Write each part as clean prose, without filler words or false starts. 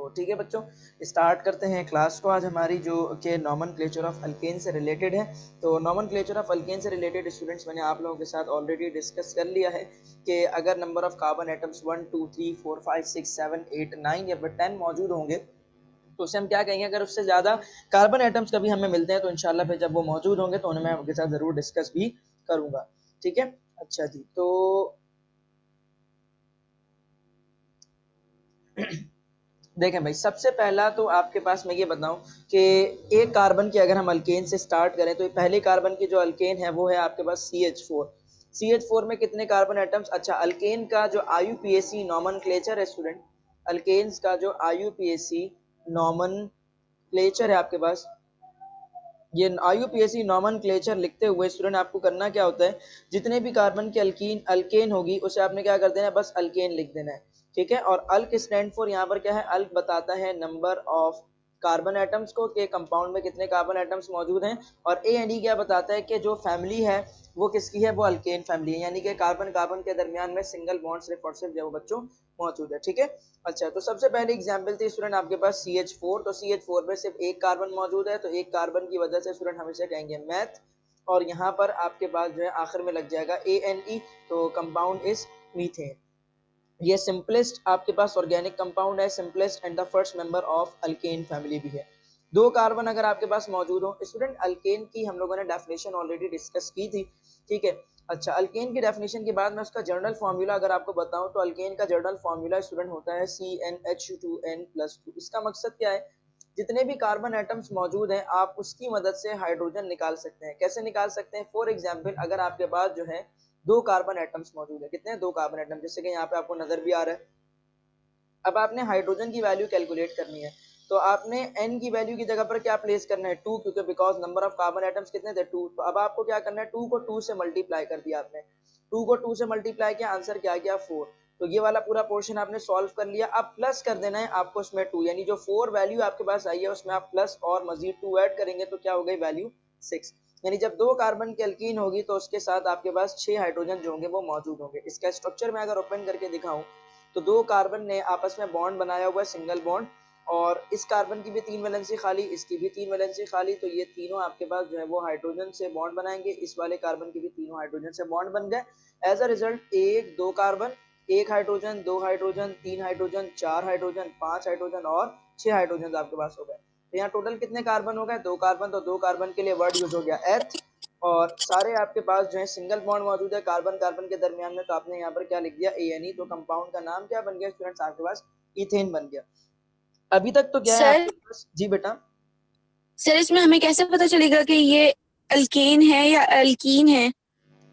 ठीक है बच्चों, स्टार्ट करते हैं क्लास को। आज हमारी जो कि नॉमेनक्लेचर ऑफ अल्केन से रिलेटेड है। तो नॉमेनक्लेचर ऑफ अल्केन से रिलेटेड स्टूडेंट्स मैंने आप लोगों के साथ ऑलरेडी डिस्कस कर लिया है कि अगर नंबर ऑफ कार्बन एटम्स 1 2 3 4 5 6 7 8 9 या फिर 10 मौजूद होंगे तो उसे हम क्या कहेंगे। अगर उससे ज्यादा कार्बन एटम्स कभी हमें मिलते हैं तो इंशाल्लाह फिर जब वो मौजूद होंगे तो उन्हें मैं आपके साथ जरूर डिस्कस भी करूंगा। ठीक है, अच्छा जी। तो देखें भाई, सबसे पहला तो आपके पास मैं ये बताऊं कि एक कार्बन की अगर हम अल्केन से स्टार्ट करें तो पहले कार्बन की जो अल्केन है वो है आपके पास CH4। CH4 में कितने कार्बन एटम्स? अच्छा, अल्केन का जो IUPAC नॉमेनक्लेचर है स्टूडेंट, अल्केन्स का जो IUPAC नॉमेनक्लेचर है आपके पास, ये IUPAC नॉमेनक्लेचर लिखते हुए स्टूडेंट आपको करना क्या होता है, जितने भी कार्बन की अल्केन होगी उसे आपने क्या कर देना है, बस अल्केन लिख देना है। ठीक है, और अल्क स्टैंड फॉर यहाँ पर क्या है, अल्क बताता है नंबर ऑफ कार्बन एटम्स को, के कंपाउंड में कितने कार्बन एटम्स मौजूद हैं। और AND क्या बताता है कि जो फैमिली है वो किसकी है, वो अल्केन फैमिली है, यानी कि कार्बन कार्बन के दरमियान में सिंगल बॉन्ड सिर्फ और सिर्फ जो बच्चों मौजूद है। ठीक है, अच्छा तो सबसे पहले एग्जांपल थी स्टूडेंट आपके पास CH4। तो CH4 में सिर्फ एक कार्बन मौजूद है, तो एक कार्बन की वजह से स्टूडेंट हम इसे कहेंगे मैथ। और यहाँ पर आपके पास जो है आखिर में लग जाएगा ANE, तो कंपाउंड इज मीथेन। ये सिंपलेस्ट आपके पास ऑर्गेनिक कंपाउंड है, simplest and the first member of alkane family भी है। दो कार्बन अगर आपके पास मौजूद हो स्टूडेंट, अल्केन की हम लोगों ने डेफिनेशन ऑलरेडी डिस्कस की थी। ठीक है, अच्छा अल्केन की डेफिनेशन के बाद मैं उसका जनरल फार्मूला अगर आपको बताऊं तो अल्केन का जनरल फार्मूला स्टूडेंट होता है CnH2n+2। इसका मकसद क्या है, जितने भी कार्बन एटम्स मौजूद हैं आप उसकी मदद से हाइड्रोजन निकाल सकते हैं। कैसे निकाल सकते हैं? फॉर एग्जांपल अगर आपके पास जो है दो कार्बन एटम्स मौजूद है, कितने? दो कार्बन एटम, जैसे कि यहाँ पे आपको नजर भी आ रहा है। अब आपने हाइड्रोजन की वैल्यू कैलकुलेट करनी है, तो आपने n की वैल्यू की जगह पर क्या प्लेस करना है, 2, क्योंकि because number of carbon atoms कितने थे, 2। तो अब आपको क्या करना है, 2 को 2 से मल्टीप्लाई कर दिया आपने, 2 को 2 से मल्टीप्लाई किया, आंसर क्या गया 4। तो ये वाला पूरा पोर्शन आपने सॉल्व कर लिया। अब प्लस कर देना है आपको उसमें 2, यानी जो 4 वैल्यू आपके पास आई है उसमें आप प्लस और मजीद 2 ऐड करेंगे तो क्या हो गई वैल्यू 6। यानी जब दो कार्बन की अल्कीन होगी तो उसके साथ आपके पास 6 हाइड्रोजन जो होंगे वो मौजूद होंगे। इसका स्ट्रक्चर मैं अगर ओपन करके दिखाऊं तो दो कार्बन ने आपस में बॉन्ड बनाया हुआ है, सिंगल बॉन्ड, और इस कार्बन की भी 3 वैलेंसी खाली, इसकी भी 3 वैलेंसी खाली, तो ये तीनों आपके पास जो है वो हाइड्रोजन से बॉन्ड बनाएंगे। इस वाले कार्बन की भी तीनों हाइड्रोजन से बॉन्ड बन गए। एज अ रिजल्ट एक दो कार्बन, एक हाइड्रोजन, दो हाइड्रोजन, तीन हाइड्रोजन, चार हाइड्रोजन, पांच हाइड्रोजन और 6 हाइड्रोजन आपके पास हो गए। तो यहाँ टोटल कितने कार्बन हो गए, दो कार्बन। तो दो कार्बन के लिए वर्ड यूज हो गया एथ, और सारे आपके पास जो है सिंगल बॉन्ड मौजूद है कार्बन कार्बन के दरमियान में, तो आपने यहाँ पर क्या लिख दिया ANE। तो कंपाउंड का नाम क्या बन गया स्टूडेंट्स आपके पास, इथेन बन गया। अभी तक तो क्या है सर आपके पास जी बेटा? सर इसमें हमें कैसे पता चलेगा कि ये अल्केन है या अल्कीन है?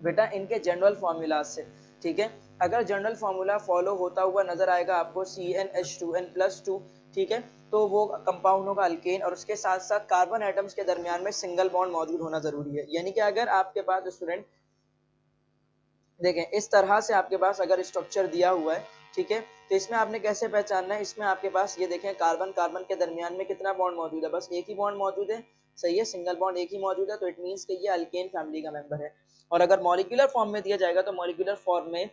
बेटा इनके जनरल फॉर्मूला से। ठीक है, अगर जनरल फॉर्मूला फॉलो होता हुआ नजर आएगा आपको CnH2n+2, ठीक है, तो वो कंपाउंड होगा अल्केन, और उसके साथ साथ कार्बन एटम्स के दरमियान में सिंगल बॉन्ड मौजूद होना जरूरी है। यानी कि अगर आपके पास स्टूडेंट देखें इस तरह से आपके पास अगर स्ट्रक्चर दिया हुआ है, ठीक है, तो इसमें आपने कैसे पहचानना है, इसमें आपके पास ये देखें कार्बन कार्बन के दरमियान में कितना बॉन्ड मौजूद है, बस एक ही बॉन्ड मौजूद है। सही है, सिंगल बॉन्ड एक ही मौजूद है, तो इट मींस कि ये अल्केन फैमिली का मेंबर है। और अगर मॉलिक्यूलर फॉर्म में दिया जाएगा तो मॉलिक्यूलर फॉर्म में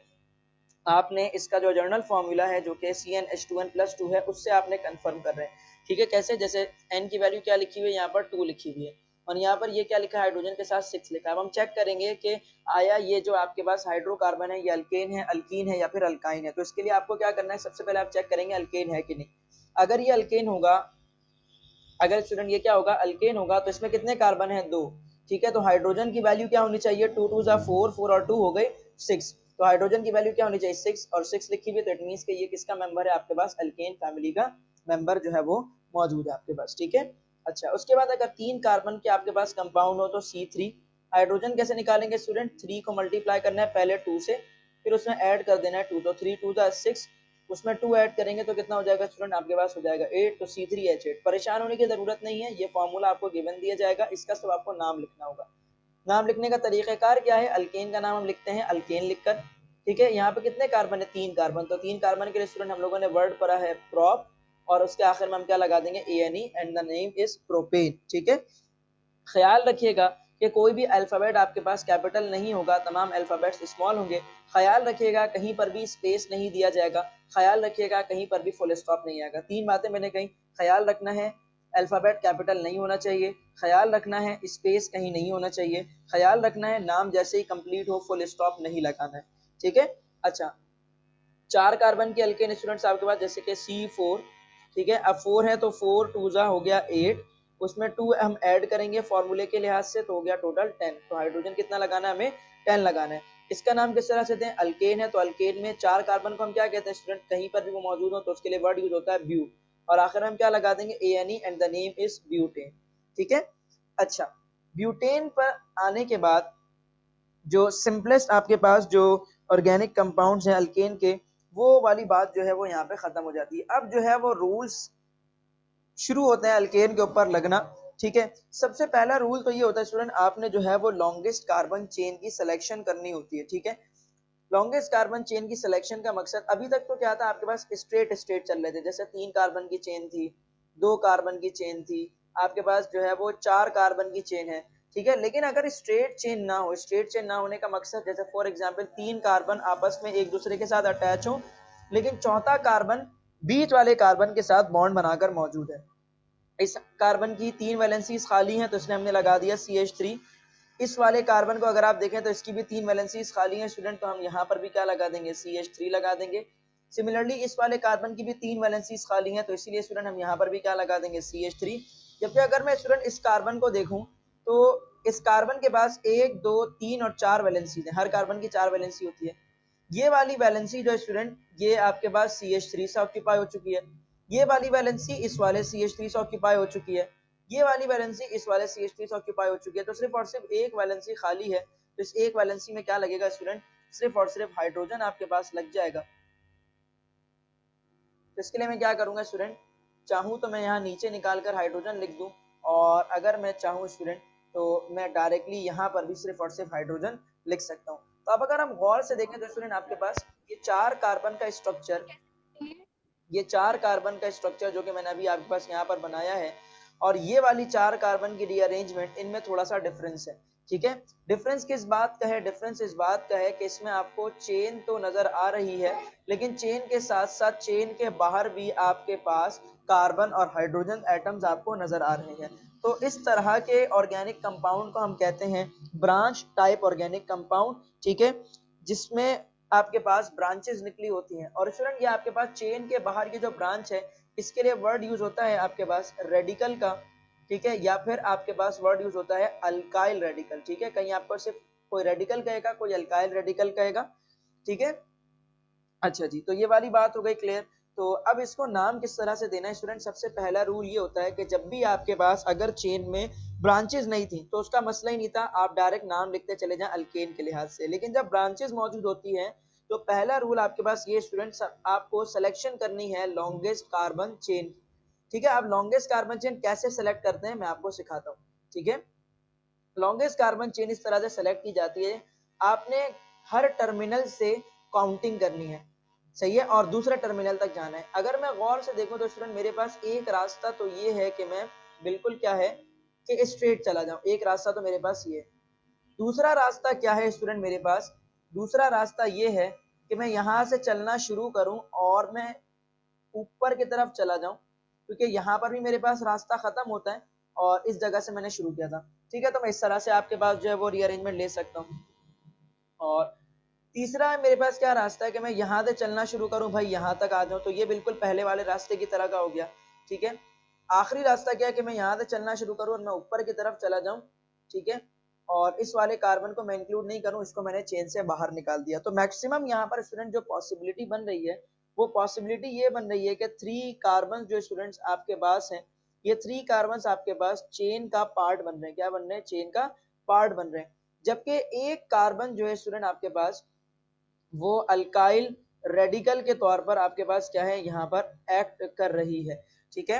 आपने इसका जो जनरल फॉर्मूला है जो कि CnH2n+2 है उससे आपने कंफर्म कर रहे हैं। ठीक है, कैसे? जैसे n की वैल्यू क्या लिखी हुई है, यहाँ पर 2 लिखी हुई है, और यहाँ पर ये क्या लिखा है, हाइड्रोजन के साथ 6 लिखा है। अब हम चेक करेंगे कि आया ये जो आपके पास हाइड्रोकार्बन है ये अल्केन है, अल्कीन है या फिर अल्काइन है। तो इसके लिए आपको क्या करना है, सबसे पहले आप चेक करेंगे अल्केन है कि नहीं। अगर ये अल्केन होगा, अगर स्टूडेंट ये क्या होगा, अल्केन होगा, तो इसमें कितने कार्बन है, दो। ठीक है, तो हाइड्रोजन की वैल्यू क्या होनी चाहिए, 2 2 जा 4, 4 और 2 हो गए 6। तो हाइड्रोजन की वैल्यू क्या होनी चाहिए, 6, और 6 लिखी हुई, तो इट मींस कि ये किसका मेंबर है आपके पास, अल्केन फैमिली का मेंबर जो है वो मौजूद है आपके पास। ठीक है, अच्छा उसके बाद अगर 3 कार्बन के आपके पास कंपाउंड हो तो C3। हाइड्रोजन कैसे निकालेंगे स्टूडेंट, 3 को मल्टीप्लाई करना है पहले 2 से, फिर उसमें ऐड कर देना है 2, तो 3 2 6, उसमें 2 ऐड करेंगे तो कितना हो जाएगा स्टूडेंट आपके पास हो जाएगा 8, तो C3H8। परेशान होने की जरूरत नहीं है, ये फॉर्मूला आपको गिवन दिया जाएगा, इसका सब आपको नाम लिखना होगा। नाम लिखने का तरीकाकार क्या है, अल्केन का नाम हम लिखते हैं अल्केन लिखकर। ठीक है, यहाँ पे कितने कार्बन है, 3 कार्बन, तो 3 कार्बन के लिए स्टूडेंट हम लोगों ने वर्ड पढ़ा है प्रोप, और उसके आखिर में हम क्या लगा देंगे ANE, and the name is propane. ठीक है, ख्याल रखिएगा कि कोई भी अल्फ़ाबेट आपके पास कैपिटल नहीं होगा, तमाम अल्फ़ाबेट्स स्मॉल होंगे। ख्याल रखिएगा कहीं पर भी स्पेस नहीं दिया जाएगा, ख्याल रखिएगा कहीं पर भी फुल स्टॉप नहीं आएगा। 3 बातें मैंने कही, ख्याल रखना है अल्फ़ाबेट कैपिटल नहीं होना चाहिए, ख्याल रखना है स्पेस कहीं नहीं होना चाहिए, ख्याल रखना है नाम जैसे ही कंप्लीट हो फुल स्टॉप नहीं लगाना है। ठीक है। अच्छा, 4 कार्बन के अल्केन स्टूडेंट्स आपके पास, जैसे कि C4, ठीक है। अब 4 है तो 4 2 जा हो गया 8, उसमें 2 हम ऐड करेंगे फॉर्मूले के लिहाज से तो हो गया टोटल 10। तो हाइड्रोजन कितना लगाना है हमें? 10 लगाना है। इसका नाम किस तरह से दें? अल्केन है तो अल्केन में 4 कार्बन को हम क्या कहते हैं स्टूडेंट? कहीं पर भी वो मौजूद हो तो उसके लिए वर्ड यूज होता है ब्यू, और आखिर में हम क्या लगा देंगे? ANE and the name is butane. ठीक है। अच्छा, ब्यूटेन पर आने के बाद जो सिंपलेस्ट आपके पास जो ऑर्गेनिक कंपाउंड्स हैं अल्केन के, वो वाली बात जो है वो यहाँ पे खत्म हो जाती है। अब जो है वो रूल्स शुरू होते हैं अल्केन के ऊपर लगना। ठीक है। सबसे पहला रूल तो ये होता है स्टूडेंट, आपने जो है वो लॉन्गेस्ट कार्बन चेन की सिलेक्शन करनी होती है। ठीक है। लॉन्गेस्ट कार्बन चेन की सिलेक्शन का मकसद, अभी तक तो क्या था आपके पास स्ट्रेट स्ट्रेट चल रहे थे, जैसे 3 कार्बन की चेन थी, 2 कार्बन की चेन थी, आपके पास जो है वो 4 कार्बन की चेन है। ठीक है। लेकिन अगर स्ट्रेट चेन ना हो, स्ट्रेट चेन ना होने का मकसद, जैसे फॉर एग्जांपल 3 कार्बन आपस में एक दूसरे के साथ अटैच हो, लेकिन चौथा कार्बन बीच वाले कार्बन के साथ बॉन्ड बनाकर मौजूद है। इस कार्बन की 3 वैलेंसीज खाली हैं तो इसने हमने लगा दिया CH3। इस वाले कार्बन को अगर आप देखें तो इसकी भी 3 वैलेंसीज खाली हैं स्टूडेंट, तो हम यहाँ पर भी क्या लगा देंगे? CH3 लगा देंगे। सिमिलरली इस वाले कार्बन की भी 3 वैलेंसीज खाली हैं तो इसीलिए स्टूडेंट हम यहाँ पर भी क्या लगा देंगे? CH3। जबकि अगर मैं स्टूडेंट इस कार्बन को देखूं तो इस कार्बन के पास 1 2 3 और 4 वैलेंसीज हैं, हर कार्बन की 4 वैलेंसी होती है। ये वाली वैलेंसी जो स्टूडेंट ये आपके पास CH3 से ऑक्यूपाई हो चुकी है, ये वाली वैलेंसी इस वाले CH3 से ऑक्यूपाई हो चुकी है, ये वाली वैलेंसी इस वाले CH3 से ऑक्यूपाई हो चुकी है, तो सिर्फ और सिर्फ एक वैलेंसी खाली है। तो इस एक वैलेंसी में क्या लगेगा स्टूडेंट? सिर्फ और सिर्फ हाइड्रोजन आपके पास लग जाएगा। तो इसके लिए मैं क्या करूंगा स्टूडेंट, चाहूं तो मैं यहाँ नीचे निकाल कर हाइड्रोजन लिख दूं, और अगर मैं चाहूं स्टूडेंट तो मैं डायरेक्टली यहाँ पर भी सिर्फ और सिर्फ हाइड्रोजन लिख सकता हूँ। तो अब अगर हम गौर से देखें तो स्टूडेंट आपके पास ये 4 कार्बन का स्ट्रक्चर, ये 4 कार्बन का स्ट्रक्चर जो कि मैंने अभी आपके पास यहाँ पर बनाया है, और ये वाली 4 कार्बन की रीअरेंजमेंट, इनमें थोड़ा सा डिफरेंस है। ठीक है। डिफरेंस किस बात का है? डिफरेंस इस बात का है कि इसमें आपको चेन तो नजर आ रही है, लेकिन चेन के साथ साथ चेन के बाहर भी आपके पास कार्बन और हाइड्रोजन एटम्स आपको नजर आ रहे हैं। तो इस तरह के ऑर्गेनिक कंपाउंड को हम कहते हैं ब्रांच टाइप ऑर्गेनिक कंपाउंड। ठीक है। जिसमें आपके पास ब्रांचेस निकली होती हैं, और स्टूडेंट ये आपके पास चेन के बाहर की जो ब्रांच है, इसके लिए वर्ड यूज होता है आपके पास रेडिकल का। ठीक है। या फिर आपके पास वर्ड यूज होता है अल्काइल रेडिकल। ठीक है। कहीं आपको सिर्फ कोई रेडिकल कहेगा, कोई अल्काइल रेडिकल कहेगा। ठीक है। अच्छा जी, तो ये वाली बात हो गई क्लियर। तो अब इसको नाम किस तरह से देना है स्टूडेंट? सबसे पहला रूल ये होता है कि जब भी आपके पास अगर चेन में ब्रांचेस नहीं थी तो उसका मसला ही नहीं था, आप डायरेक्ट नाम लिखते चले जाएं अल्केन के लिहाज से। लेकिन जब ब्रांचेस मौजूद होती हैं तो पहला रूल आपके पास ये स्टूडेंट, आपको सिलेक्शन करनी है लॉन्गेस्ट कार्बन चेन। ठीक है। आप लॉन्गेस्ट कार्बन चेन कैसे सेलेक्ट करते हैं मैं आपको सिखाता हूँ। ठीक है। लॉन्गेस्ट कार्बन चेन इस तरह से सेलेक्ट की जाती है, आपने हर टर्मिनल से काउंटिंग करनी है, सही है, और दूसरे टर्मिनल तक जाना है। अगर मैं गौर से देखूं तो स्टूडेंट मेरे पास एक रास्ता तो ये है कि मैं बिल्कुल क्या है कि स्ट्रेट चला जाऊं, एक रास्ता तो मेरे पास ये है। दूसरा रास्ता क्या है स्टूडेंट मेरे पास? दूसरा रास्ता ये है कि मैं यहाँ से चलना शुरू करूं और मैं ऊपर की तरफ चला जाऊं, क्योंकि यहाँ पर भी मेरे पास रास्ता खत्म होता है और इस जगह से मैंने शुरू किया था। ठीक है। तो मैं इस तरह से आपके पास जो है वो रीअरेंजमेंट ले सकता हूँ। और तीसरा मेरे पास क्या रास्ता है कि मैं यहाँ से चलना शुरू करूँ, भाई यहाँ तक आ जाऊँ, तो ये बिल्कुल पहले वाले रास्ते की तरह का हो गया। ठीक है। आखिरी रास्ता क्या है कि मैं यहाँ से चलना शुरू करूँ और मैं ऊपर की तरफ चला जाऊँ। ठीक है। और इस वाले कार्बन को मैं इंक्लूड नहीं करूँ, इसको मैंने चेन से बाहर निकाल दिया। तो मैक्सिमम यहाँ पर स्टूडेंट जो पॉसिबिलिटी बन रही है वो पॉसिबिलिटी ये बन रही है कि 3 कार्बन जो स्टूडेंट्स आपके पास हैं, ये 3 कार्बन आपके पास चेन का पार्ट बन रहे हैं। क्या बन रहे हैं? चेन का पार्ट बन रहे हैं। जबकि एक कार्बन जो है स्टूडेंट आपके पास वो अल्काइल रेडिकल के तौर पर आपके पास क्या है, यहाँ पर एक्ट कर रही है। ठीक है।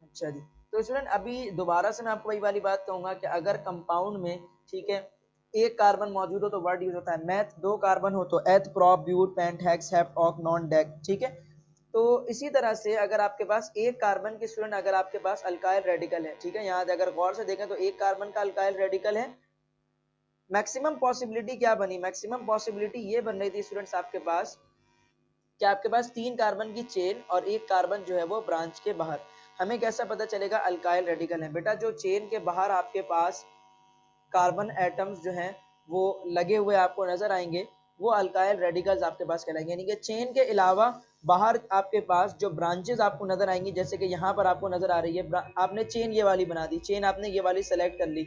अच्छा जी, तो स्टूडेंट अभी दोबारा से मैं आपको वही वाली बात कहूंगा कि अगर कंपाउंड में, ठीक है, एक कार्बन मौजूद हो तो वर्ड यूज होता है मैथ, 2 कार्बन हो तो eth, prop, but, pent, hex, hept, oct, non, dec. ठीक है। तो इसी तरह से अगर आपके पास एक कार्बन के स्टूडेंट अगर आपके पास अल्काइल रेडिकल है, ठीक है, यहाँ अगर गौर से देखें तो एक कार्बन का अल्काइल रेडिकल है, मैक्सिमम पॉसिबिलिटी क्या बनी, मैक्सिमम पॉसिबिलिटी ये बन रही थी स्टूडेंट्स आपके पास कि आपके पास 3 कार्बन की चेन और एक कार्बन जो है वो ब्रांच के बाहर। हमें कैसा पता चलेगा अल्काइल रेडिकल है? बेटा जो चेन के बाहर आपके पास कार्बन एटम्स जो हैं वो लगे हुए आपको नजर आएंगे, वो अल्काइल रेडिकल्स आपके पास कहलाएंगे। यानी कि चेन के अलावा बाहर आपके पास जो ब्रांचेस आपको नजर आएंगी, जैसे कि यहाँ पर आपको नजर आ रही है, आपने चेन ये वाली बना दी, चेन आपने ये वाली सेलेक्ट कर ली,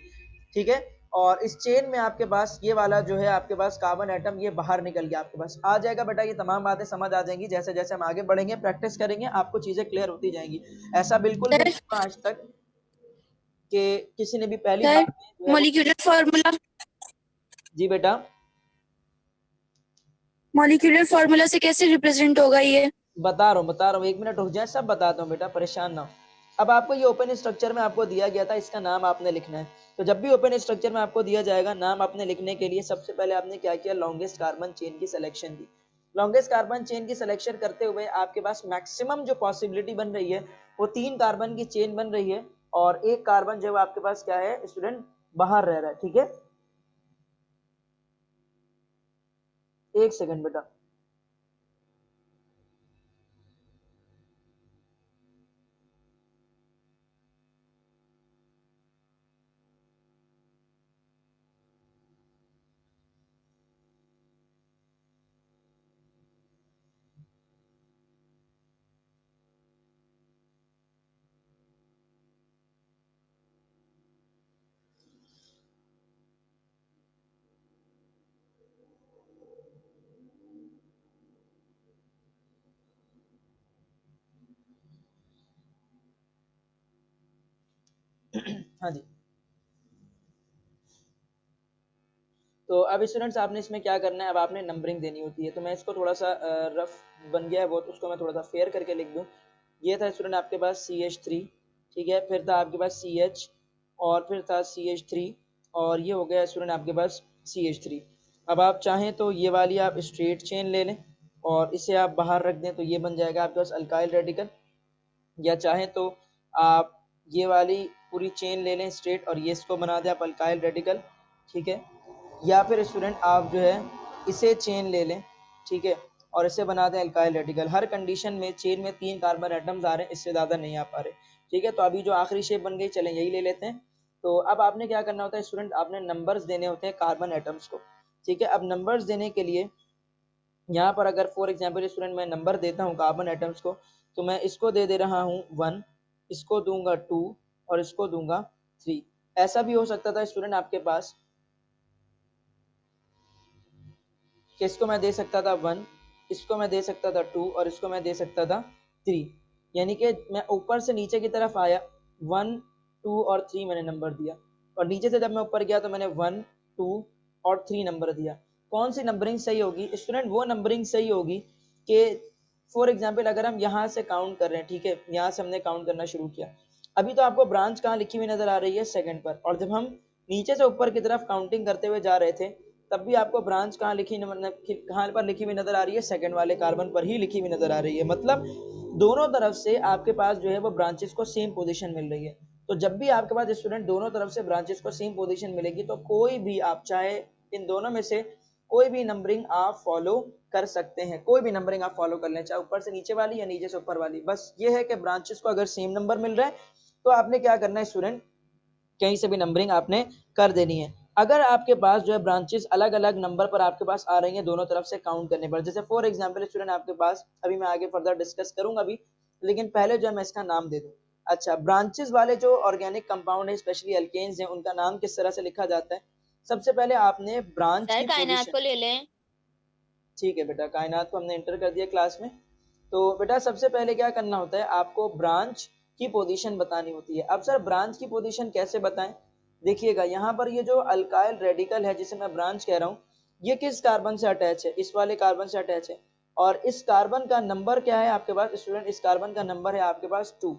ठीक है, और इस चेन में आपके पास ये वाला जो है आपके पास कार्बन एटम ये बाहर निकल गया, आपके पास आ जाएगा। बेटा ये तमाम बातें समझ आ जाएंगी, जैसे जैसे हम आगे बढ़ेंगे प्रैक्टिस करेंगे आपको चीजें क्लियर होती जाएंगी। ऐसा बिल्कुल भी सर नहीं हुआ आज तक कि किसी ने भी पहली सर बार में जो है वो। मॉलिक्यूलर फार्मूला, जी बेटा, मॉलिक्यूलर फार्मूला से कैसे रिप्रेजेंट होगा ये? बता रहा हूँ, 1 मिनट रुक जाए, सब बताता हूँ बेटा, परेशान ना हो। अब आपको ये ओपन स्ट्रक्चर में आपको दिया गया था, इसका नाम आपने लिखना है। तो जब भी ओपन स्ट्रक्चर में आपको दिया जाएगा नाम आपने लिखने के लिए सबसे पहले आपने क्या किया, लॉन्गेस्ट कार्बन चेन की सिलेक्शन की। लॉन्गेस्ट कार्बन चेन की सिलेक्शन करते हुए आपके पास मैक्सिमम जो पॉसिबिलिटी बन रही है वो 3 कार्बन की चेन बन रही है और एक कार्बन जो है आपके पास क्या है स्टूडेंट, बाहर रह रहा है, ठीक है। 1 सेकंड बेटा। हाँ जी, तो अब स्टूडेंट्स आपने इसमें क्या करना है, अब आपने नंबरिंग देनी होती है। तो मैं इसको थोड़ा सा रफ बन गया है बहुत, उसको मैं थोड़ा सा फेयर करके लिख दूं। ये था स्टूडेंट आपके पास CH3, ठीक है, फिर था आपके पास CH और फिर था CH3 और ये हो गया स्टूडेंट आपके पास CH3। अब आप चाहें तो ये वाली आप स्ट्रेट चेन ले लें और इसे आप बाहर रख दें तो ये बन जाएगा आपके पास अल्काइल रेडिकल, या चाहें तो आप ये वाली पूरी चेन ले लें स्ट्रेट और ये इसको बना दें आप अल्काइल रेडिकल, ठीक है, या फिर स्टूडेंट आप जो है इसे चेन ले लें, ठीक है, और इसे बना दें अल्काइल रेडिकल। हर कंडीशन में चेन में 3 कार्बन एटम्स आ रहे हैं, इससे ज़्यादा नहीं आ पा रहे, ठीक है। तो अभी जो आखिरी शेप बन गई, चलें यही ले लेते हैं। तो अब आपने क्या करना होता है स्टूडेंट, आपने नंबर्स देने होते हैं कार्बन एटम्स को, ठीक है। अब नंबर्स देने के लिए यहाँ पर अगर फॉर एग्जाम्पल स्टूडेंट मैं नंबर देता हूँ कार्बन एटम्स को, तो मैं इसको दे रहा हूँ 1, इसको दूंगा 2 और इसको दूंगा 3। ऐसा भी हो सकता था स्टूडेंट आपके पास कि इसको मैं दे सकता था 1, इसको मैं दे सकता था 2 और इसको मैं दे सकता था 3। यानी कि मैं ऊपर से नीचे की तरफ आया, 1, 2 और 3 मैंने नंबर दिया, और नीचे से जब मैं ऊपर गया तो मैंने 1, 2 और 3 नंबर दिया। कौन सी नंबरिंग सही होगी स्टूडेंट? वो नंबरिंग सही होगी कि फॉर एग्जाम्पल अगर हम यहाँ से काउंट कर रहे हैं, ठीक है, यहाँ से हमने काउंट करना शुरू किया, अभी तो आपको ब्रांच कहाँ लिखी हुई नजर आ रही है, सेकंड पर, और जब हम नीचे से ऊपर की तरफ काउंटिंग करते हुए जा रहे थे तब भी आपको ब्रांच कहाँ कहाँ पर लिखी हुई नजर आ रही है, सेकंड वाले कार्बन पर ही लिखी हुई नजर आ रही है। मतलब दोनों तरफ से आपके पास जो है वो ब्रांचेस को सेम पोजीशन मिल रही है। तो जब भी आपके पास स्टूडेंट दोनों तरफ से ब्रांचेस को सेम पोजीशन मिलेगी तो कोई भी आप चाहे इन दोनों में से कोई भी नंबरिंग आप फॉलो कर सकते हैं, कोई भी नंबरिंग आप फॉलो कर लें, चाहे ऊपर से नीचे वाली या नीचे से ऊपर वाली। बस ये है कि ब्रांचेस को अगर सेम नंबर मिल रहा है तो आपने क्या करना है स्टूडेंट, कहीं से भी नंबरिंग आपने कर देनी है। अगर आपके पास जो है ब्रांचेस अलग अलग नंबर पर आपके पास आ रही हैं दोनों तरफ से काउंट करने पर, जैसे फॉर एग्जांपल स्टूडेंट आपके पास, अभी मैं आगे फर्दर डिस्कस करूंगा अभी, लेकिन पहले जो है मैं इसका नाम दे दूं। अच्छा, ब्रांचेस वाले जो ऑर्गेनिक कंपाउंड है स्पेशली अल्केन्स हैं, उनका नाम किस तरह से लिखा जाता है? सबसे पहले आपने ब्रांच सर की कायनात पोजीशन, को ले लें। ठीक है बेटा, कायनात को हमने इंटर कर दिया क्लास में। तो बेटा सबसे पहले क्या करना होता है, आपको ब्रांच की पोजीशन बतानी होती है। अब सर ब्रांच की पोजीशन कैसे बताएं? देखिएगा यहाँ पर ये जो अल्काइल रेडिकल है जिसे मैं ब्रांच कह रहा हूँ, ये किस कार्बन से अटैच है? इस वाले कार्बन से अटैच है, और इस कार्बन का नंबर क्या है आपके पास स्टूडेंट? इस कार्बन का नंबर है आपके पास 2।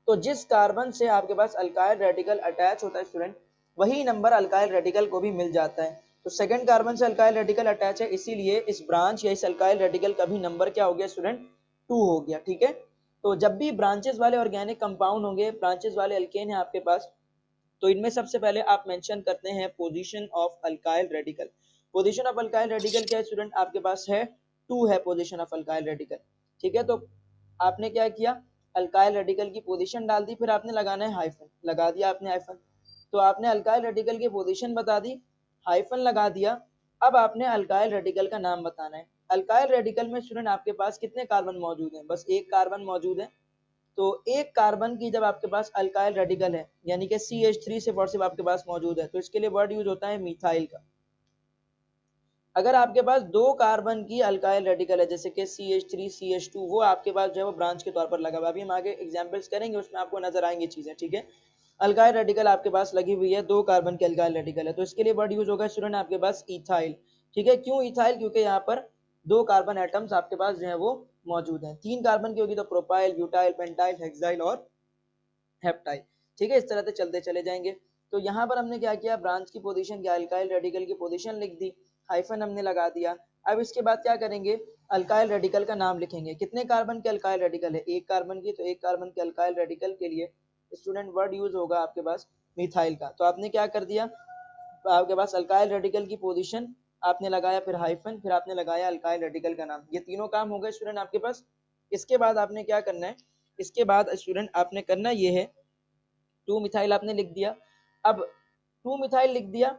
तो जिस कार्बन से आपके पास अल्काइल रेडिकल अटैच होता है स्टूडेंट, वही नंबर अल्काइल रेडिकल को भी मिल जाता है। तो सेकंड कार्बन से अल्काइल रेडिकल अटैच है, इसीलिए इस ब्रांच या इस अल्काइल रेडिकल का भी नंबर क्या हो गया स्टूडेंट? 2 हो गया, ठीक है। तो जब भी ब्रांचेस वाले ऑर्गेनिक कंपाउंड होंगे, ब्रांचेस वाले अल्केन है आपके पास, तो इनमें सबसे पहले आप मेंशन करते हैं position of alkyl radical. Position of alkyl radical क्या है स्टूडेंट, आपके पास है 2 है पोजीशन ऑफ अल्काइल रेडिकल, ठीक है। तो आपने क्या किया, अल्काइल रेडिकल की पोजीशन डाल दी, फिर आपने लगाना है हाइफन, लगा दिया आपने हाइफन। तो आपने अल्काइल रेडिकल की पोजीशन बता दी, हाइफन लगा दिया। अब आपने अल्काइल रेडिकल का नाम बताना है। अल्काइल रेडिकल में स्टूडेंट आपके पास कितने कार्बन मौजूद हैं, बस एक कार्बन मौजूद है। तो एक कार्बन की जब आपके पास अल्काइल रेडिकल है, यानी कि CH3 से वर्ड आपके पास मौजूद है, तो इसके लिए वर्ड यूज होता है मिथाइल का। अगर आपके पास 2 कार्बन की अल्काइल रेडिकल है, जैसे कि CH3 CH2, वो आपके पास जो है वो ब्रांच के तौर पर लगा हुआ है। अभी हम आगे एग्जांपल्स करेंगे, उसमें आपको नजर आएंगी चीजें, ठीक है। अल्काइल रेडिकल आपके पास लगी हुई है, 2 कार्बन की अल्काइल रेडिकल है, तो इसके लिए वर्ड यूज होगा स्टूडेंट आपके पास इथाइल, ठीक है। क्यों इथाइल, क्योंकि यहाँ पर 2 कार्बन एटम्स आपके पास जो है वो मौजूद हैं। 3 कार्बन की होगी तो प्रोपाइल, ब्यूटाइल, पेंटाइल, हेक्साइल और हेप्टाइल, ठीक है। इस तरह से चलते चले जाएंगे। तो यहाँ पर हमने क्या किया, ब्रांच की पोजीशन क्या, अल्काइल रेडिकल की पोजीशन लिख दी, हाइफन हमने लगा दिया। अब इसके बाद क्या करेंगे, अल्काइल रेडिकल का नाम लिखेंगे। कितने कार्बन के अल्काइल रेडिकल है, एक कार्बन की, तो एक कार्बन के अल्काइल रेडिकल के लिए स्टूडेंट वर्ड यूज होगा आपके पास मिथाइल का। तो आपने क्या कर दिया, आपके पास अल्काइल रेडिकल की पोजीशन आपने लगाया, फिर हाइफन, फिर आपने लगाया अल्काइल रेडिकल का नाम। ये तीनों काम हो गए स्टूडेंट आपके पास। इसके बाद आपने क्या करना है, इसके बाद स्टूडेंट आपने करना ये है, 2 मिथाइल आपने लिख दिया। अब 2 मिथाइल लिख दिया,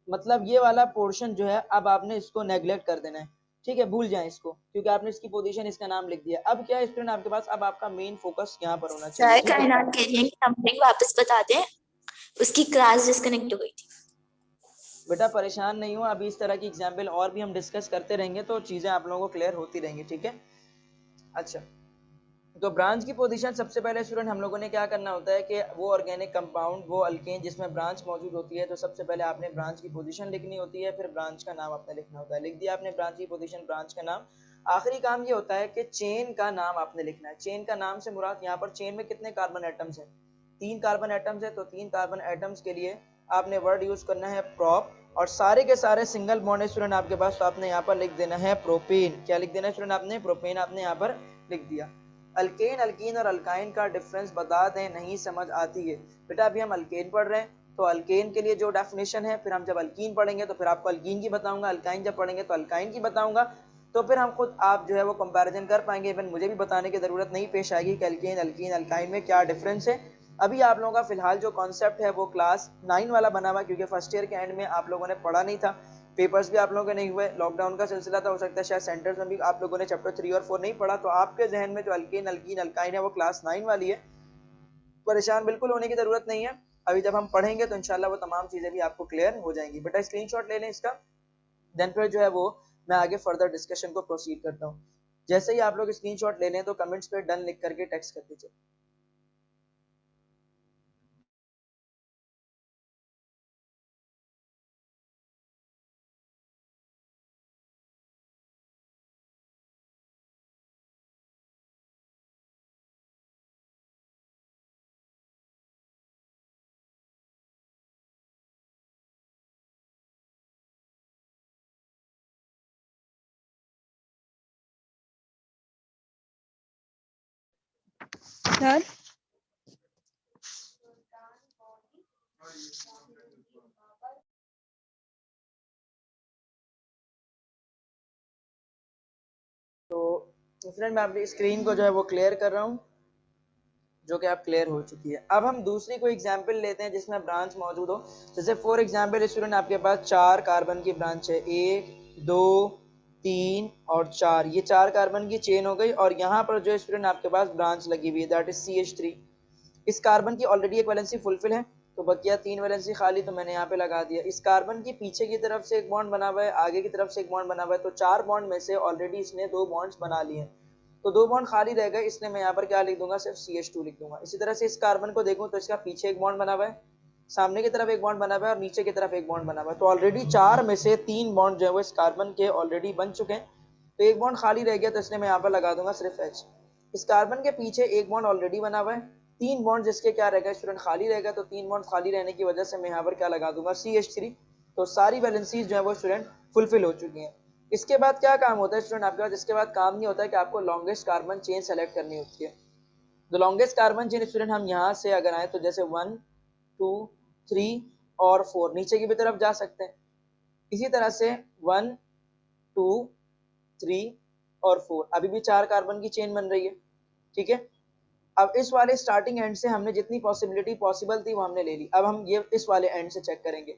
मतलब ये वाला पोर्शन जो है अब आपने इसको नेग्लेक्ट कर देना है, ठीक है, भूल जाएं इसको, क्योंकि आपने इसकी पोजीशन, इसका नाम लिख दिया। अब क्या है स्टूडेंट आपके पास, अब आपका मेन फोकस यहाँ पर होना चाहिए, सर ठीक है। कायनात कह रही है कि नंबरिंग वापस बता दें, उसकी क्लास डिस्कनेक्ट हो गई थी। बेटा परेशान नहीं हो, अभी इस तरह की एग्जाम्पल और भी हम डिस्कस करते रहेंगे, तो चीजें आप लोगों को क्लियर होती रहेंगी, ठीक है। अच्छा, तो ब्रांच की पोजीशन सबसे पहले स्टूडेंट हम लोगों ने क्या करना होता है कि वो ऑर्गेनिक कंपाउंड, वो अल्केन जिसमें ब्रांच मौजूद होती है, तो सबसे पहले आपने ब्रांच की पोजीशन लिखनी होती है, फिर ब्रांच का नाम आपने लिखना होता है। लिख दिया आपने ब्रांच की पोजीशन, ब्रांच का नाम। आखिरी काम ये होता है कि चेन का नाम आपने लिखना है। चेन का नाम से मुराद, यहाँ पर चेन में कितने कार्बन एटम्स हैं, 3 कार्बन एटम्स है, तो 3 कार्बन एटम्स के लिए आपने वर्ड यूज करना है प्रोप, और सारे के सारे सिंगल बॉन्ड स्टूडेंट आपके पास, तो आपने यहाँ पर लिख देना है प्रोपेन। क्या लिख देना है स्टूडेंट आपने, प्रोपेन आपने यहाँ पर लिख दिया। अल्केन, अल्कीन और अल्काइन का डिफरेंस बता दें, नहीं समझ आती है बेटा। अभी हम अल्केन पढ़ रहे हैं, तो अल्केन के लिए जो डेफिनेशन है, फिर हम जब अल्कीन पढ़ेंगे तो फिर आपको अल्कीन की बताऊंगा, अल्काइन जब पढ़ेंगे तो अल्काइन की बताऊंगा, तो फिर हम खुद आप जो है वो कंपैरिजन कर पाएंगे। इवन मुझे भी बताने की जरूरत नहीं पेश आएगी कि अल्केन, अल्कीन, अल्काइन में क्या डिफरेंस है। अभी आप लोगों का फिलहाल जो कॉन्सेप्ट है वो क्लास 9 वाला बना हुआ, क्योंकि फर्स्ट ईयर के एंड में आप लोगों ने पढ़ा नहीं था, पेपर्स भी आप लोगों के नहीं हुए, लॉकडाउन का सिलसिला था, हो सकता है शायद सेंटर्स में भी आप लोगों ने चैप्टर 3 और 4 नहीं पढ़ा, तो आपके जहन में जो अल्केन, अल्कीन, अल्काइन है वो क्लास 9 वाली है। परेशान बिल्कुल होने की जरूरत नहीं है, अभी जब हम पढ़ेंगे तो इंशाल्लाह वो तमाम चीजें भी आपको क्लियर हो जाएंगी। बेटा स्क्रीनशॉट ले लें इसका, देन फिर जो है वो मैं आगे फर्दर डिस्कशन को प्रोसीड करता हूँ। जैसे ही आप लोग स्क्रीनशॉट ले लें तो कमेंट्स पे डन लिख करके टेक्स्ट कर दीजिए। सर तो फ्रेंड मैं अपनी स्क्रीन को जो है वो क्लियर कर रहा हूँ, जो कि आप क्लियर हो चुकी है। अब हम दूसरी कोई एग्जांपल लेते हैं जिसमें ब्रांच मौजूद हो। जैसे फॉर एग्जांपल स्टूडेंट आपके पास 4 कार्बन की ब्रांच है, 1 2 3 और 4, ये 4 कार्बन की चेन हो गई, और यहाँ पर जो स्टूडेंट आपके पास ब्रांच लगी हुई है दैट इज CH3। इस कार्बन की ऑलरेडी एक वैलेंसी फुलफिल है, तो बकिया 3 वैलेंसी खाली, तो मैंने यहाँ पे लगा दिया। इस कार्बन की पीछे की तरफ से एक बॉन्ड बना हुआ है, आगे की तरफ से एक बॉन्ड बना हुआ है, तो 4 बॉन्ड में से ऑलरेडी इसने 2 बॉन्ड्स बना लिए हैं, तो 2 बॉन्ड खाली रह गए, इसलिए मैं यहाँ पर क्या लिख दूंगा, सिर्फ CH2 लिख दूंगा। इसी तरह से इस कार्बन को देखूं तो इसका पीछे एक बॉन्ड बना हुआ है, सामने की तरफ एक बॉन्ड बना हुआ है, और नीचे की तरफ एक बॉन्ड बना हुआ है, तो ऑलरेडी 4 में से 3 बॉन्ड जो है वो इस कार्बन के ऑलरेडी बन चुके हैं, तो एक बॉन्ड खाली रह गया, तो इसलिए मैं यहाँ पर लगा दूंगा सिर्फ H। इस कार्बन के पीछे एक बॉन्ड ऑलरेडी बना हुआ है, 3 बॉन्ड जिसके क्या रहेगा स्टूडेंट, खाली रहेगा, तो 3 बॉन्ड खाली रहने की वजह से मैं यहाँ पर क्या लगा दूंगा, CH3। तो सारी वैलेंसीज जो है वो स्टूडेंट फुलफिल हो चुकी हैं। इसके बाद क्या काम होता है स्टूडेंट आपके पास, इसके बाद काम नहीं होता है कि आपको लॉन्गेस्ट कार्बन चेन सेलेक्ट करनी होती है। तो लॉन्गेस्ट कार्बन चेन स्टूडेंट हम यहाँ से अगर आए तो जैसे 1 2 3 और 4 नीचे की भी तरफ जा सकते हैं। इसी तरह से 1 2 3 और 4 अभी भी 4 कार्बन की चेन बन रही है। ठीक है, अब इस वाले स्टार्टिंग एंड से हमने जितनी पॉसिबिलिटी पॉसिबल थी वो हमने ले ली। अब हम ये इस वाले एंड से चेक करेंगे।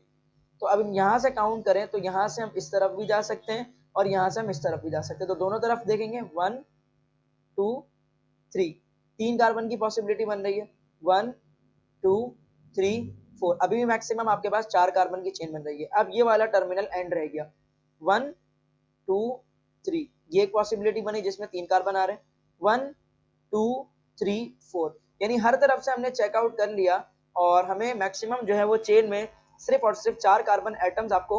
तो अब यहाँ से काउंट करें तो यहाँ से हम इस तरफ भी जा सकते हैं और यहाँ से हम इस तरफ भी जा सकते हैं। तो दोनों तरफ देखेंगे 1 2 3 3 कार्बन की पॉसिबिलिटी बन रही है। 1 2 3 4 अभी भी मैक्सिमम आपके पास 4 कार्बन की चेन बन रही है। अब ये वाला टर्मिनल एंड रह गया 1 2 3 ये एक पॉसिबिलिटी बनी जिसमें 3 कार्बन आ रहे हैं। 1 2 3 4 यानी हर तरफ से हमने चेकआउट कर लिया और हमें मैक्सिमम जो है वो चेन में सिर्फ और सिर्फ 4 कार्बन एटम्स आपको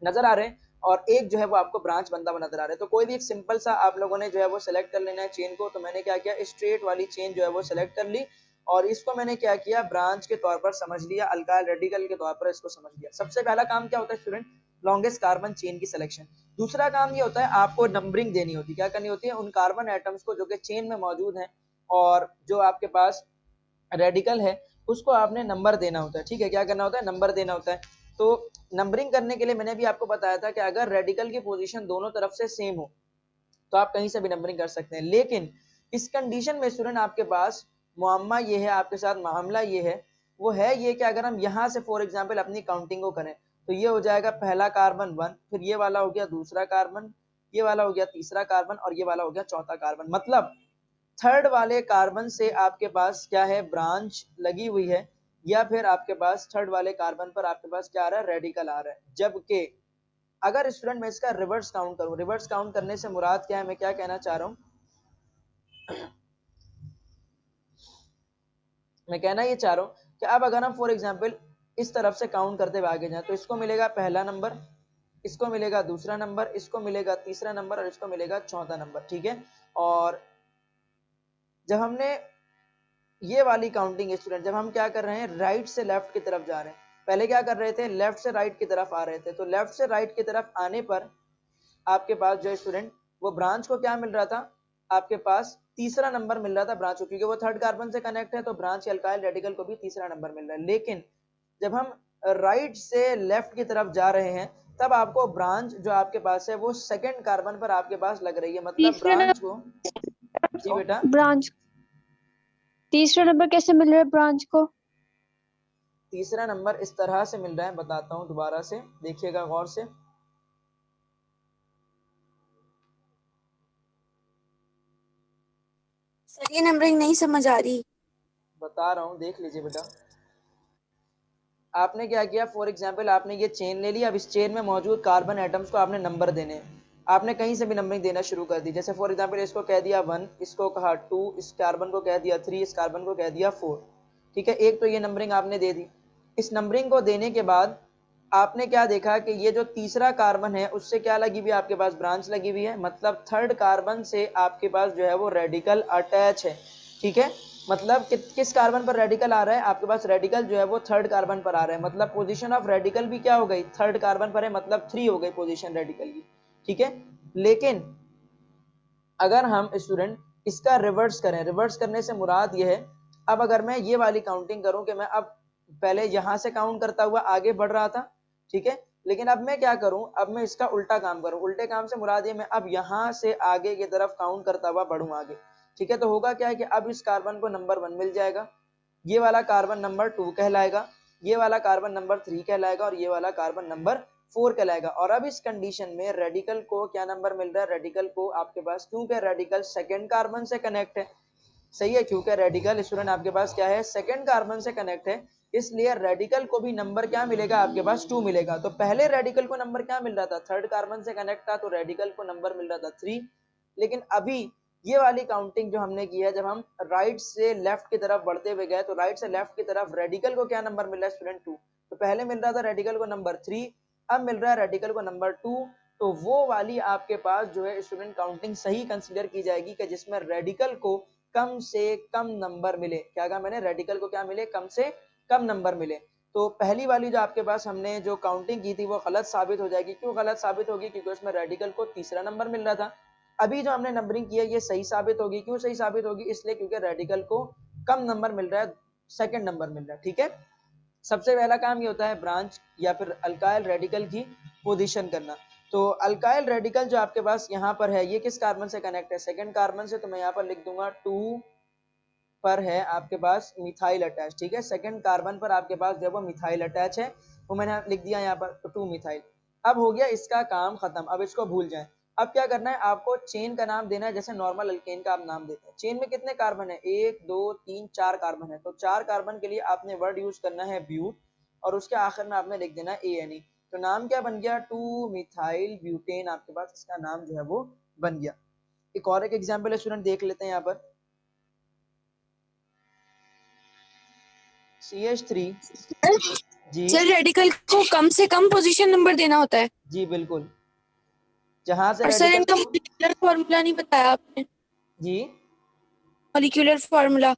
नजर आ रहे हैं और एक जो है वो आपको ब्रांच बनता हुआ नजर आ रहा है। तो कोई भी एक सिंपल सा आप लोगों ने जो है वो सिलेक्ट कर लेना है चेन को। तो मैंने क्या किया, स्ट्रेट वाली चेन जो है वो सिलेक्ट कर ली और इसको मैंने क्या किया, ब्रांच के तौर पर समझ लिया, अल्काइल रेडिकल के तौर पर इसको समझ लिया। सबसे पहला काम क्या होता है स्टूडेंट, लॉन्गेस्ट कार्बन चेन की सिलेक्शन। दूसरा काम ये होता है आपको नंबरिंग देनी होती है। क्या करनी होती है, उन कार्बन एटम्स को जो कि चेन में मौजूद हैं और जो आपके पास रेडिकल है उसको आपने नंबर देना होता है। ठीक है, क्या करना होता है, नंबर देना होता है। तो नंबरिंग करने के लिए मैंने भी आपको बताया था कि अगर रेडिकल की पोजीशन दोनों तरफ से सेम हो तो आप कहीं से भी नंबरिंग कर सकते हैं। लेकिन इस कंडीशन में स्टूडेंट आपके पास मुअम्मा ये है, आपके साथ मामला ये है, वो है ये कि अगर हम यहाँ से फॉर एग्जाम्पल अपनी काउंटिंग को करें तो ये हो जाएगा पहला कार्बन 1, फिर ये वाला हो गया दूसरा कार्बन, ये वाला हो गया तीसरा कार्बन और ये वाला हो गया चौथा कार्बन। मतलब थर्ड वाले कार्बन से आपके पास क्या है, ब्रांच लगी हुई है, या फिर आपके पास थर्ड वाले कार्बन पर आपके पास क्या आ रहा है, रेडिकल आ रहा है। जबकि अगर स्टूडेंट मैं इसका रिवर्स काउंट करूं, रिवर्स काउंट करने से मुराद क्या है, मैं क्या कहना चाह रहा हूं, मैं कहना ये चाह रहा हूं कि अब अगर हम फॉर एग्जांपल इस तरफ से काउंट करते हुए आगे जाए तो इसको मिलेगा पहला नंबर, इसको मिलेगा दूसरा नंबर, इसको मिलेगा तीसरा नंबर और इसको मिलेगा चौथा नंबर। ठीक है, और जब हमने ये वाली काउंटिंग स्टूडेंट, जब हम क्या कर रहे हैं, राइट से लेफ्ट की तरफ जा रहे हैं, पहले क्या कर रहे थे, लेफ्ट से राइट की तरफ आ रहे थे, तो लेफ्ट से राइट की तरफ आने पर आपके पास जो स्टूडेंट वो ब्रांच को क्या मिल रहा था, आपके पास तीसरा नंबर मिल रहा था ब्रांच को, क्योंकि वो थर्ड कार्बन से कनेक्ट है तो ब्रांच अल्काइल रेडिकल को भी तीसरा नंबर मिल रहा है। लेकिन जब हम राइट से लेफ्ट की तरफ जा रहे हैं तब आपको ब्रांच जो आपके पास है वो सेकंड कार्बन पर आपके पास लग रही है। मतलब तीसरा ब्रांच को, जी बेटा, ब्रांच, तीसरा नंबर कैसे मिल रहा है ब्रांच को? तीसरा नंबर इस तरह से मिल रहा है, बताता हूं दोबारा से, देखिएगा गौर से। सर ये नंबरिंग नहीं समझ आ रही। बता रहा हूं, देख लीजिए बेटा। आपने क्या किया, फॉर एग्जांपल आपने ये चेन ले ली, अब इस चेन में मौजूद कार्बन एटम्स को आपने नंबर देने हैं। आपने कहीं से भी नंबरिंग देना शुरू कर दी। जैसे फॉर एग्जांपल इसको कह दिया 1, इसको कहा 2, इस कार्बन को कह दिया 3, इस कार्बन को कह दिया 4। ठीक है, एक तो ये नंबरिंग आपने दे दी। इस नंबरिंग को देने के बाद आपने क्या देखा कि ये जो तीसरा कार्बन है उससे क्या लगी हुई है, आपके पास ब्रांच लगी हुई है। मतलब थर्ड कार्बन से आपके पास जो है वो रेडिकल अटैच है। ठीक है, मतलब किस कार्बन पर रेडिकल आ रहा है, आपके पास रेडिकल जो है वो थर्ड कार्बन पर आ रहा है। मतलब पोजीशन ऑफ रेडिकल भी क्या हो गई, थर्ड कार्बन पर है, मतलब 3 हो गई पोजीशन रेडिकल की। ठीक है, लेकिन अगर हम स्टूडेंट इसका रिवर्स करें, रिवर्स करने से मुराद ये है, अब अगर मैं ये वाली काउंटिंग करूं कि मैं अब पहले यहां से काउंट करता हुआ आगे बढ़ रहा था, ठीक है, लेकिन अब मैं क्या करूं, अब मैं इसका उल्टा काम करूं। उल्टे काम से मुराद ये, मैं अब यहां से आगे की तरफ काउंट करता हुआ बढ़ूं आगे। ठीक है, तो होगा क्या है कि अब इस कार्बन को नंबर 1 मिल जाएगा, ये वाला कार्बन नंबर 2 कहलाएगा, ये वाला कार्बन नंबर 3 कहलाएगा और ये वाला कार्बन नंबर 4 कहलाएगा। और अब इस कंडीशन में रेडिकल को क्या नंबर मिल रहा है, रेडिकल को आपके पास, क्योंकि रेडिकल सेकंड कार्बन से कनेक्ट है, सही है, क्योंकि रेडिकल स्टूडेंट आपके पास क्या है, सेकंड कार्बन से कनेक्ट है, इसलिए रेडिकल को भी नंबर क्या मिलेगा, आपके पास 2 मिलेगा। तो पहले रेडिकल को नंबर क्या मिल रहा था, थर्ड कार्बन से कनेक्ट था तो रेडिकल को नंबर मिल रहा था 3। लेकिन अभी ये वाली काउंटिंग जो हमने की है, जब हम राइट से लेफ्ट की तरफ बढ़ते हुए गए तो राइट से लेफ्ट की तरफ रेडिकल को क्या नंबर मिल रहा है स्टूडेंट, 2। तो पहले मिल रहा था रेडिकल को नंबर 3, अब मिल रहा है रेडिकल को नंबर 2। तो वो वाली आपके पास जो है स्टूडेंट काउंटिंग सही कंसीडर की जाएगी कि जिसमें रेडिकल को कम से कम नंबर मिले। क्या कहा मैंने, रेडिकल को क्या मिले, कम से कम नंबर मिले। तो पहली वाली जो आपके पास हमने जो काउंटिंग की थी वो गलत साबित हो जाएगी। क्यों गलत साबित होगी? क्योंकि उसमें रेडिकल को तीसरा नंबर मिल रहा था। अभी जो हमने नंबरिंग की है ये सही साबित होगी। क्यों सही साबित होगी? इसलिए क्योंकि रेडिकल को कम नंबर मिल रहा है, सेकंड नंबर मिल रहा है। ठीक है, सबसे पहला काम ये होता है ब्रांच या फिर अल्काइल रेडिकल की पोजीशन करना। तो अल्काइल रेडिकल जो आपके पास यहाँ पर है ये किस कार्बन से कनेक्ट है? सेकंड कार्बन से। तो मैं यहाँ पर लिख दूंगा 2 पर है आपके पास मिथाइल अटैच। ठीक है, सेकंड कार्बन पर आपके पास जो है वो मिथाइल अटैच है, वो मैंने लिख दिया यहाँ पर 2 मिथाइल। अब हो गया इसका काम खत्म, अब इसको भूल जाएं। अब क्या करना है, आपको चेन का नाम देना है, जैसे नॉर्मल अल्केन का आप नाम देते हैं। चेन में कितने कार्बन है? 1 2 3 4 कार्बन है। तो 4 कार्बन के लिए आपने वर्ड यूज करना है ब्यूट, और उसके आखिर में आपने लिख देना है ANE। तो नाम क्या बन गया? 2 मिथाइल ब्यूटेन आपके पास इसका नाम जो है वो बन गया। एक और एक एग्जाम्पल है स्टूडेंट, देख लेते हैं यहाँ पर। CH3 जी सर रेडिकल को कम से कम पोजीशन नंबर देना होता है। जी बिल्कुल, जहां से और सर रेडिकल इनका मॉलिक्यूलर फॉर्मूला नहीं बताया आपने। जी मॉलिक्यूलर फॉर्मूला।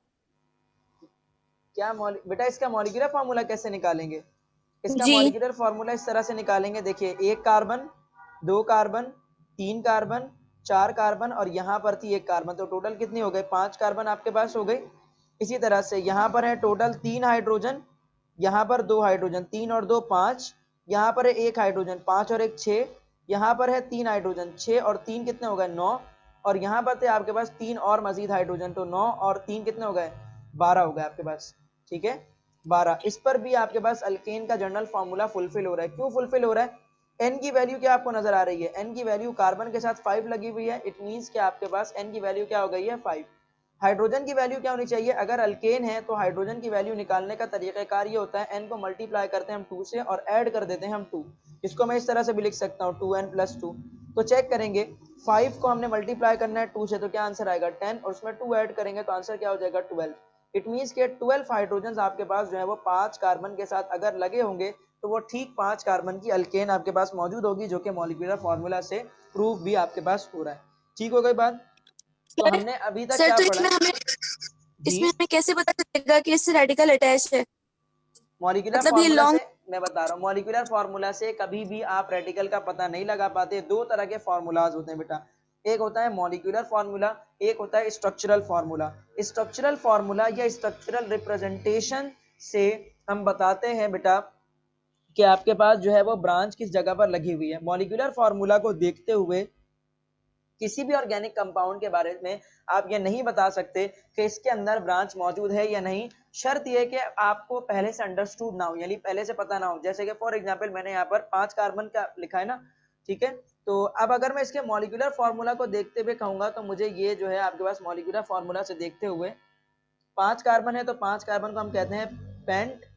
क्या बेटा इसका मॉलिक्यूलर फार्मूला कैसे निकालेंगे? इसका जी मॉलिक्यूलर फार्मूला इस तरह से निकालेंगे, देखिए 1 कार्बन 2 कार्बन 3 कार्बन 4 कार्बन और यहाँ पर थी 1 कार्बन, तो टोटल कितनी हो गए? 5 कार्बन आपके पास हो गई। इसी तरह से यहाँ पर है टोटल 3 हाइड्रोजन, यहाँ पर 2 हाइड्रोजन, 3 और 2 5, यहाँ पर है 1 हाइड्रोजन, 5 और 1 6, यहाँ पर है 3 हाइड्रोजन, 6 और 3 कितने हो गए? 9, और यहाँ पर थे आपके पास 3 और मजीद हाइड्रोजन, तो 9 और 3 कितने हो गए? 12 हो गए आपके पास। ठीक है, 12। इस पर भी आपके पास अल्केन का जनरल फार्मूला फुलफिल हो रहा है। क्यों फुलफिल हो रहा है? एन की वैल्यू क्या आपको नजर आ रही है? एन की वैल्यू कार्बन के साथ 5 लगी हुई है, इट मींस कि आपके पास एन की वैल्यू क्या हो गई है? 5। हाइड्रोजन की वैल्यू क्या होनी चाहिए? अगर अल्केन है तो हाइड्रोजन की वैल्यू निकालने का तरीकाकार ये होता है, एन को मल्टीप्लाई करते हैं हम 2 से और ऐड कर देते हैं हम 2। इसको मैं इस तरह से भी लिख सकता हूँ 2n + 2। तो चेक करेंगे 5 को हमने मल्टीप्लाई करना है 2 से, तो क्या आंसर आएगा? 10, और उसमें 2 ऐड करेंगे तो आंसर क्या हो जाएगा? 12। इट मींस के 12 हाइड्रोजन आपके पास जो है वो 5 कार्बन के साथ अगर लगे होंगे तो वो ठीक 5 कार्बन की अल्केन आपके पास मौजूद होगी, जो कि मॉलिक्यूलर फार्मूला से प्रूफ भी आपके पास हो रहा है। ठीक हो गई बात? तो सर। हमने अभी तक सर क्या तो पढ़ा? जी इसमें हमें कैसे पता चलेगा कि इससे रेडिकल अटैच है? मॉलिक्यूलर मतलब ये फार्मूला से लॉन्ग। मैं बता रहा हूँ, मॉलिक्यूलर फार्मूला से कभी भी आप रेडिकल का पता नहीं लगा पाते। दो तरह के फार्मूलाज होते हैं बेटा, एक होता है मॉलिक्यूलर फार्मूला, एक होता है स्ट्रक्चरल फार्मूला। स्ट्रक्चरल फार्मूला या स्ट्रक्चरल रिप्रेजेंटेशन से हम बताते हैं बेटा कि आपके पास जो है वो ब्रांच किस जगह पर लगी हुई है। मॉलिक्यूलर फार्मूला को देखते हुए किसी भी ऑर्गेनिक कंपाउंड के बारे में आप ये नहीं बता सकते कि इसके अंदर ब्रांच मौजूद है या नहीं। शर्त यह है कि आपको पहले से अंडरस्टूड ना हो, यानी पहले से पता ना हो। जैसे कि फॉर एग्जांपल मैंने यहाँ पर 5 कार्बन का लिखा है ना, ठीक है। तो अब अगर मैं इसके मॉलिक्यूलर फार्मूला को देखते हुए कहूंगा तो मुझे ये जो है आपके पास मॉलिक्यूलर फार्मूला से देखते हुए 5 कार्बन है तो 5 कार्बन को हम कहते हैं पेंट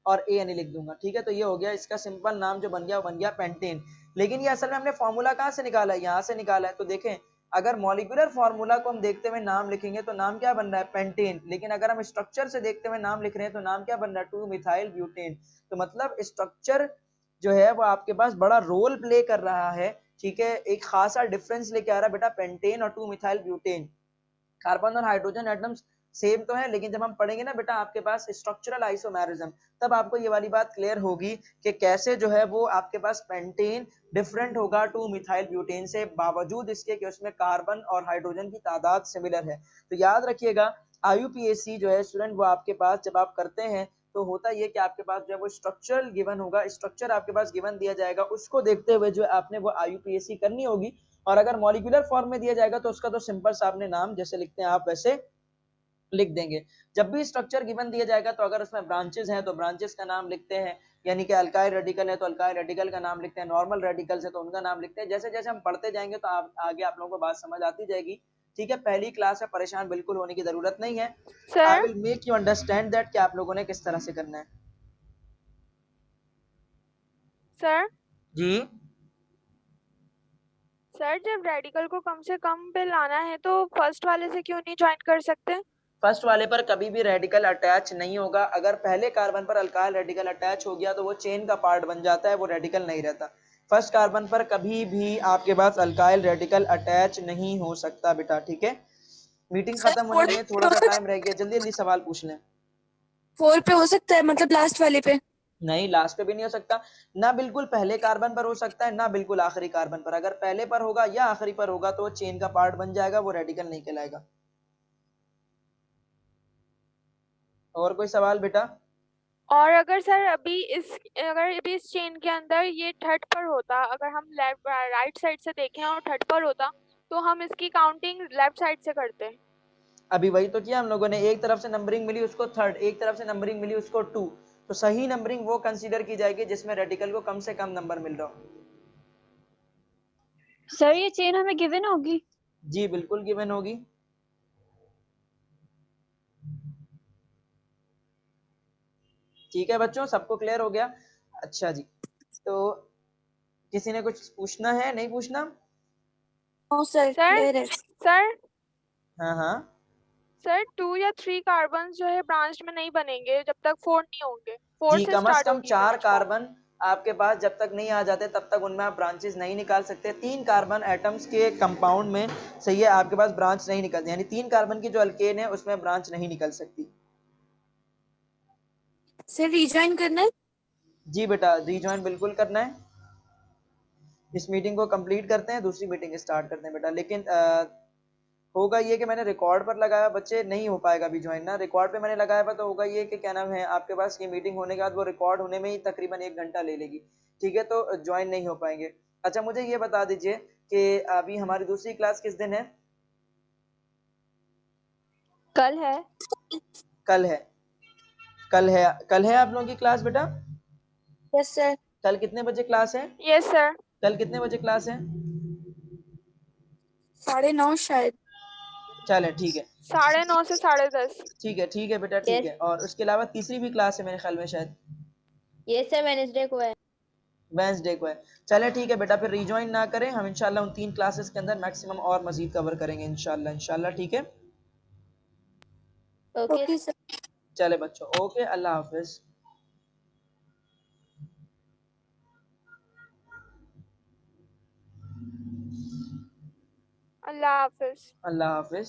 और ANE लिख दूंगा। ठीक है, तो ये हो गया इसका सिंपल नाम जो बन गया वो बन गया पेंटेन। लेकिन ये असल में हमने फॉर्मूला कहाँ से निकाला है? यहाँ से निकाला है। तो देखें अगर मॉलिक्यूलर फार्मूला को हम देखते हुए नाम लिखेंगे तो नाम क्या बन रहा है? पेंटेन। लेकिन अगर हम स्ट्रक्चर से देखते हुए नाम लिख रहे हैं तो नाम क्या बन रहा है? 2 मिथाइल ब्यूटेन। तो मतलब स्ट्रक्चर जो है वो आपके पास बड़ा रोल प्ले कर रहा है। ठीक है, एक खासा डिफरेंस लेके आ रहा है बेटा पेंटेन और 2 मिथाइल ब्यूटेन। कार्बन और हाइड्रोजन एटम्स सेम तो है, लेकिन जब हम पढ़ेंगे ना बेटा आपके पास स्ट्रक्चरल आइसोमेरिज्म, तब आपको ये वाली बात क्लियर होगी कि कैसे जो है वो आपके पास पेंटेन डिफरेंट होगा 2 मिथाइल ब्यूटेन से, बावजूद इसके कि उसमें कार्बन और हाइड्रोजन की तादाद सिमिलर है। तो याद रखिएगा IUPAC जो है स्टूडेंट वो आपके पास जब आप करते हैं तो होता ये कि आपके पास जो है वो स्ट्रक्चरल गिवन होगा, स्ट्रक्चर आपके पास गिवन दिया जाएगा, उसको देखते हुए जो आपने वो IUPAC करनी होगी। और अगर मॉलिक्यूलर फॉर्म में दिया जाएगा तो उसका तो सिंपल सा आपने नाम जैसे लिखते हैं आप वैसे लिख देंगे। जब भी स्ट्रक्चर गिवन दिया जाएगा तो अगर उसमें ब्रांचेस हैं तो ब्रांचेस का नाम लिखते हैं, यानी कि अल्काइल रेडिकल है तो अल्काइल रेडिकल का नाम लिखते हैं, नॉर्मल रेडिकल्स है तो उनका नाम लिखते हैं। जैसे जैसे हम पढ़ते जाएंगे तो आगे आप लोगों को बात समझ आती जाएगी। ठीक है, पहली क्लास है, परेशान बिल्कुल होने की जरूरत नहीं है। I sir will make you understand that कि आप लोगों ने किस तरह से करना है। सर जी सर जब रेडिकल को कम से कम पे लाना है तो फर्स्ट वाले से क्यों नहीं ज्वाइन कर सकते? फर्स्ट वाले पर कभी भी रेडिकल अटैच नहीं होगा। अगर पहले कार्बन पर अल्काइल रेडिकल अटैच हो गया तो वो चेन का पार्ट बन जाता है, वो रेडिकल नहीं रहता। फर्स्ट कार्बन पर कभी भी आपके पास अल्काइल रेडिकल अटैच नहीं हो सकता बेटा। ठीक है, मीटिंग सर खत्म होने में थोड़ा सा टाइम रह गया, जल्दी जल्दी सवाल पूछ लें। 4 पे हो सकता है, मतलब लास्ट वाले पे। नहीं, लास्ट पे भी नहीं हो सकता, ना बिल्कुल पहले कार्बन पर हो सकता है, ना बिल्कुल आखिरी कार्बन पर। अगर पहले पर होगा या आखिरी पर होगा तो वो चेन का पार्ट बन जाएगा, वो रेडिकल नहीं कहलाएगा। और कोई सवाल बेटा? और अगर सर अभी इस चेन के अंदर ये थर्ड पर होता, अगर हम लेफ्ट राइट साइड से देखें और थर्ड पर होता, तो हम इसकी काउंटिंग लेफ्ट साइड से करते। अभी वही तो किया हम लोगों ने, एक तरफ से नंबरिंग मिली उसको थर्ड, एक तरफ से नंबरिंग मिली उसको टू, तो सही नंबरिंग वो कंसीडर की जाएगी जिसमें रेडिकल को कम से कम नंबर मिल रहा हो। सर ये चेन हमें गिवन होगी? जी बिल्कुल गिवन होगी। ठीक है बच्चों, सबको क्लियर हो गया? अच्छा जी, तो किसी ने कुछ पूछना है, नहीं पूछना? नो सर, सर क्लियर है। सर हाँ हाँ। सर 2 या 3 कार्बन जो है ब्रांच में नहीं बनेंगे जब तक 4 नहीं होंगे, 4 जी, से कम से स्टार्ट कम होगी 4 ब्रांच 4। कार्बन आपके पास जब तक नहीं आ जाते तब तक उनमें आप ब्रांचेस नहीं निकाल सकते। 3 कार्बन एटम्स के कंपाउंड में, सही है, आपके पास ब्रांच नहीं निकलती, यानी 3 कार्बन की जो अल्केन है उसमें ब्रांच नहीं निकल सकती। सर रिज्वाइन करना है? जी बेटा, रिज्वाइन बिल्कुल करना है। इस मीटिंग को कंप्लीट करते हैं, दूसरी मीटिंग स्टार्ट करते हैं बेटा। लेकिन होगा ये कि मैंने रिकॉर्ड पर लगाया, बच्चे नहीं हो पाएगा अभी ज्वाइन ना, रिकॉर्ड पे मैंने लगाया था, तो होगा ये कि क्या नाम है, आपके पास ये मीटिंग होने के बाद वो रिकॉर्ड होने में ही तकरीबन 1 घंटा ले लेगी। ठीक है, तो ज्वाइन नहीं हो पाएंगे। अच्छा मुझे ये बता दीजिए कि अभी हमारी दूसरी क्लास किस दिन है? कल है। कल है। कल है आप लोगों की क्लास बेटा? Yes sir. कल कितने बजे क्लास है? Yes sir. कल कितने बजे क्लास है? 9:30 शायद। चले ठीक है। 9:30 से 10:30। ठीक है बेटा, ठीक यस है। और उसके अलावा तीसरी भी क्लास है मेरे ख्याल में शायद, यस सर, वेडनेसडे को है। वेंसडे को है। चले ठीक है बेटा, फिर रिज्वाइन ना करें, हम इंशाल्लाह उन 3 क्लासेस के अंदर मैक्सिमम और मजीद कवर करेंगे इंशाल्लाह इंशाल्लाह, ठीक है। ओके। Okay sir. चले बच्चों, ओके, अल्लाह हाफिज। अल्लाह हाफिज। अल्लाह हाफिज।